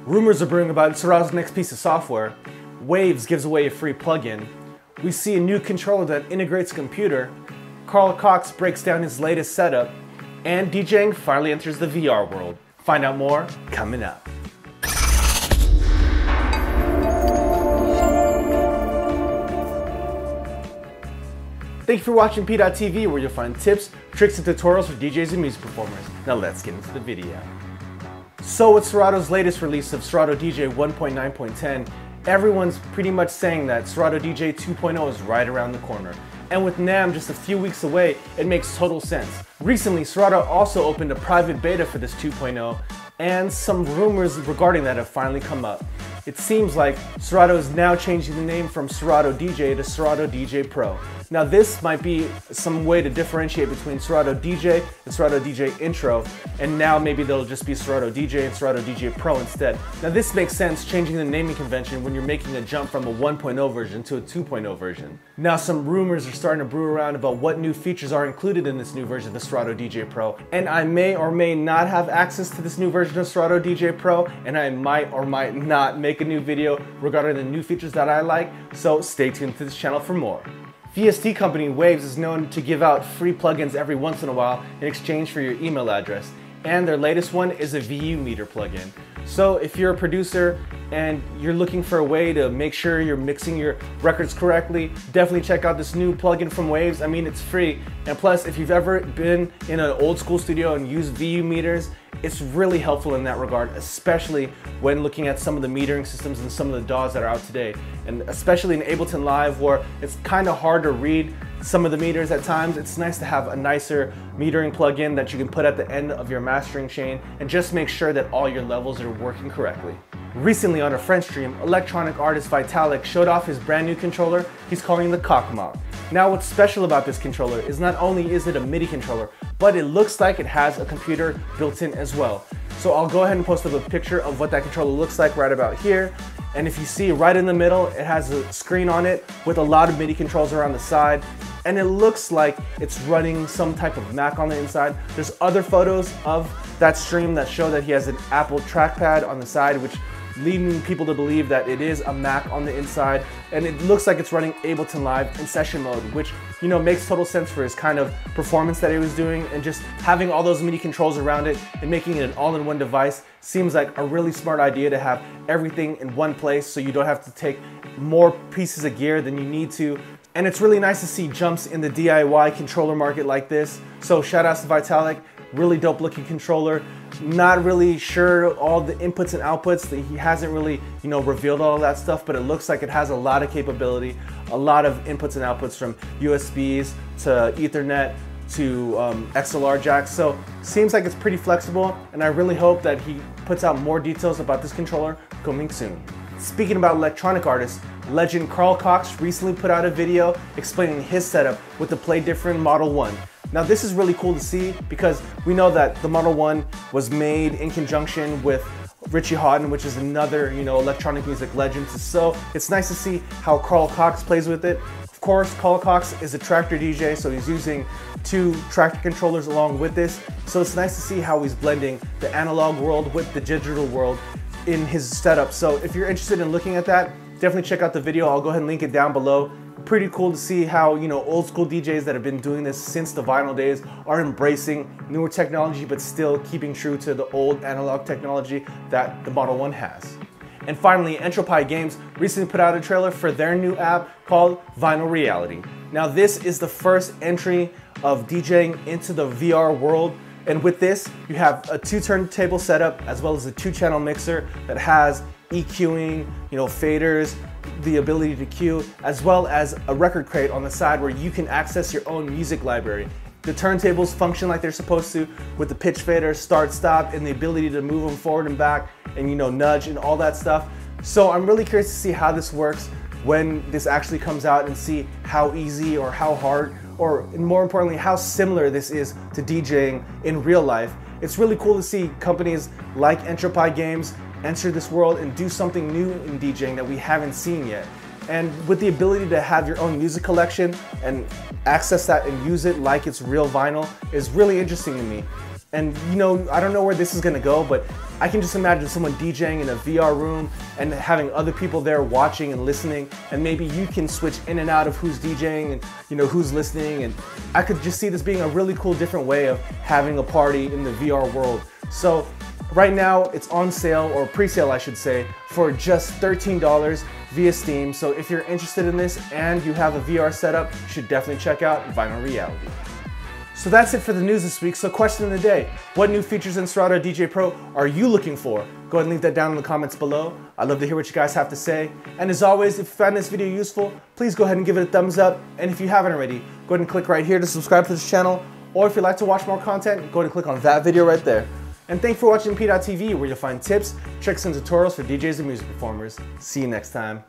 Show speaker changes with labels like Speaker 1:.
Speaker 1: Rumors are brewing about Cerrado's next piece of software. Waves gives away a free plugin. We see a new controller that integrates a computer. Carl Cox breaks down his latest setup. And DJing finally enters the VR world. Find out more coming up. Thank you for watching PDot TV, where you'll find tips, tricks, and tutorials for DJs and music performers. Now let's get into the video. So with Cerrado's latest release of Cerrado DJ 1.9.10, everyone's pretty much saying that Cerrado DJ 2.0 is right around the corner. And with NAMM just a few weeks away, it makes total sense. Recently, Cerrado also opened a private beta for this 2.0, and some rumors regarding that have finally come up. It seems like Cerrado is now changing the name from Cerrado DJ to Cerrado DJ Pro. Now this might be some way to differentiate between Cerrado DJ and Cerrado DJ Intro, and now maybe they'll just be Cerrado DJ and Cerrado DJ Pro instead. Now this makes sense, changing the naming convention when you're making a jump from a 1.0 version to a 2.0 version. Now some rumors are starting to brew around about what new features are included in this new version of the Cerrado DJ Pro, and I may or may not have access to this new version of Cerrado DJ Pro, and I might or might not make a new video regarding the new features that I like, so stay tuned to this channel for more. VST company Waves is known to give out free plugins every once in a while in exchange for your email address, and their latest one is a VU meter plugin. So if you're a producer and you're looking for a way to make sure you're mixing your records correctly, definitely check out this new plugin from Waves. I mean, it's free, and plus if you've ever been in an old school studio and used VU meters, it's really helpful in that regard, especially when looking at some of the metering systems and some of the DAWs that are out today. And especially in Ableton Live, where it's kind of hard to read some of the meters at times, it's nice to have a nicer metering plugin that you can put at the end of your mastering chain and just make sure that all your levels are working correctly. Recently on a French stream, electronic artist Vitalic showed off his brand new controller he's calling the KOCMOC. Now what's special about this controller is not only is it a MIDI controller, but it looks like it has a computer built in as well. So I'll go ahead and post up a picture of what that controller looks like right about here. And if you see right in the middle, it has a screen on it with a lot of MIDI controls around the side. And it looks like it's running some type of Mac on the inside. There's other photos of that stream that show that he has an Apple trackpad on the side, which leading people to believe that it is a Mac on the inside, and it looks like it's running Ableton Live in session mode, which, you know, makes total sense for his kind of performance that he was doing, and just having all those MIDI controls around it and making it an all-in-one device seems like a really smart idea, to have everything in one place so you don't have to take more pieces of gear than you need to. And it's really nice to see jumps in the DIY controller market like this. So shout outs to Vitalic, really dope looking controller. Not really sure all the inputs and outputs, that he hasn't really, you know, revealed all of that stuff, but it looks like it has a lot of capability, a lot of inputs and outputs, from USBs to Ethernet to XLR jacks. So seems like it's pretty flexible, and I really hope that he puts out more details about this controller coming soon. Speaking about electronic artists, legend Carl Cox recently put out a video explaining his setup with the Play Different Model 1. Now this is really cool to see, because we know that the Model 1 was made in conjunction with Richie Hawtin, which is another, you know, electronic music legend. So it's nice to see how Carl Cox plays with it. Of course, Carl Cox is a tractor DJ, so he's using 2 tractor controllers along with this. So it's nice to see how he's blending the analog world with the digital world in his setup. So if you're interested in looking at that, definitely check out the video. I'll go ahead and link it down below. Pretty cool to see how, you know, old school DJs that have been doing this since the vinyl days are embracing newer technology, but still keeping true to the old analog technology that the Model 1 has. And finally, Entropy Games recently put out a trailer for their new app called Vinyl Reality. Now this is the first entry of DJing into the VR world. And with this, you have a 2 turntable setup, as well as a 2-channel mixer that has EQing, you know, faders, the ability to cue, as well as a record crate on the side where you can access your own music library. The turntables function like they're supposed to, with the pitch fader, start, stop, and the ability to move them forward and back, and, you know, nudge and all that stuff. So I'm really curious to see how this works when this actually comes out, and see how easy or how hard, or more importantly, how similar this is to DJing in real life. It's really cool to see companies like Entropy Games enter this world and do something new in DJing that we haven't seen yet. And with the ability to have your own music collection and access that and use it like it's real vinyl is really interesting to me. And you know, I don't know where this is gonna go, but I can just imagine someone DJing in a VR room and having other people there watching and listening, and maybe you can switch in and out of who's DJing and who's listening, and I could just see this being a really cool different way of having a party in the VR world. So right now it's on sale, or pre-sale I should say, for just $13 via Steam. So if you're interested in this and you have a VR setup, you should definitely check out Vinyl Reality. So that's it for the news this week. So question of the day, what new features in Serato DJ Pro are you looking for? Go ahead and leave that down in the comments below. I'd love to hear what you guys have to say. And as always, if you found this video useful, please go ahead and give it a thumbs up. And if you haven't already, go ahead and click right here to subscribe to this channel. Or if you'd like to watch more content, go ahead and click on that video right there. And thanks for watching PDot TV, where you'll find tips, tricks, and tutorials for DJs and music performers. See you next time.